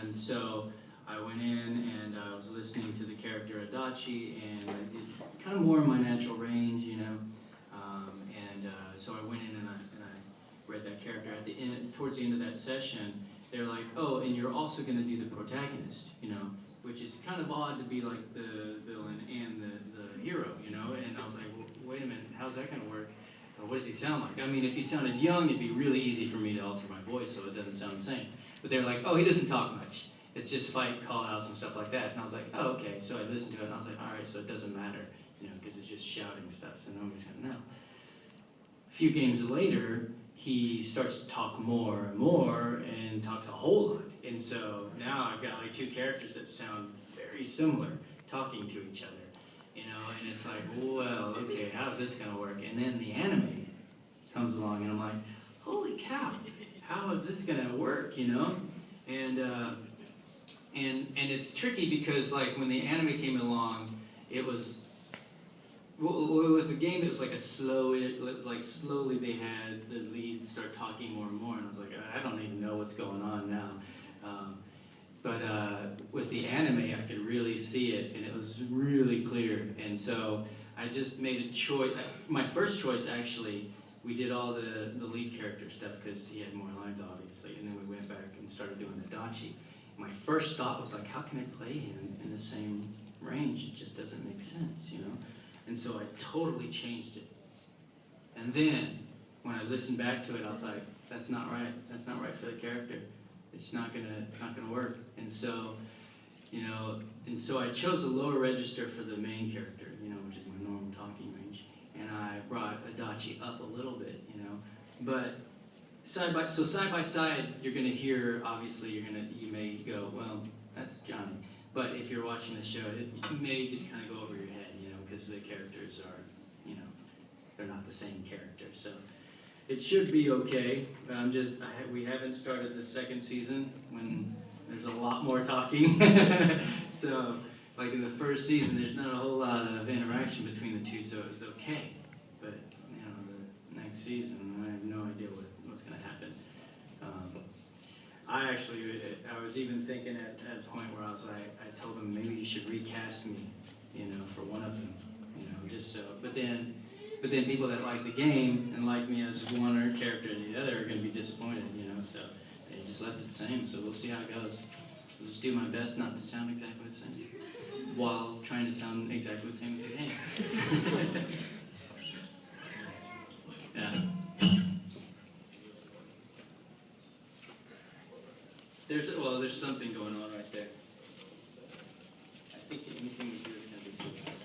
And so I went in and I was listening to the character Adachi, and I did kind of more in my natural range, you know. So I went in and I read that character. At the end, towards the end of that session, they're like, oh, and you're also going to do the protagonist, you know, which is kind of odd to be like the villain and the hero, you know. And I was like, well, wait a minute, how's that going to work? What does he sound like? I mean, if he sounded young, it'd be really easy for me to alter my voice so it doesn't sound the same. But they're like, oh, he doesn't talk much. It's just fight call-outs and stuff like that. And I was like, oh, okay. So I listened to it, and I was like, all right, so it doesn't matter, you know, because it's just shouting stuff, so nobody's going to know. A few games later, he starts to talk more and more and talks a whole lot. And so now I've got like two characters that sound very similar talking to each other, you know, and it's like, well, okay, how's this going to work? And then the anime comes along, and I'm like, holy cow, how is this going to work, you know? And it's tricky because, like, when the anime came along, it was, well, with the game, it was like a slow, like slowly they had the lead start talking more and more, and I was like, I don't even know what's going on now. But with the anime, I could really see it, and it was really clear. And so I just made a choice. My first choice, actually, we did all the lead character stuff because he had more lines, obviously, and then we went back and started doing the Dachi. My first thought was like, how can I play him in the same range? It just doesn't make sense, you know? And so I totally changed it. And then, when I listened back to it, I was like, that's not right. That's not right for the character. It's not gonna work. And so, you know, and so I chose a lower register for the main character, you know, which is my normal talking range. And I brought Adachi up a little bit, you know. But side by side, you're gonna hear, obviously, you may go, well, that's Johnny. But if you're watching the show, it may just kind of go over your head, you know, because the characters are, you know, they're not the same character. So it should be okay. We haven't started the second season when there's a lot more talking. So, like in the first season, there's not a whole lot of interaction between the two, so it's okay. But, you know, the next season, I have no idea what's going to happen. I was even thinking at a point where I told them maybe you should recast me, you know, for one of them, you know, just so. But then people that like the game and like me as one or character and the other are going to be disappointed, you know. So they just left it the same. So we'll see how it goes. I'll just do my best not to sound exactly the same, while trying to sound exactly the same as the game. Yeah. There's something going on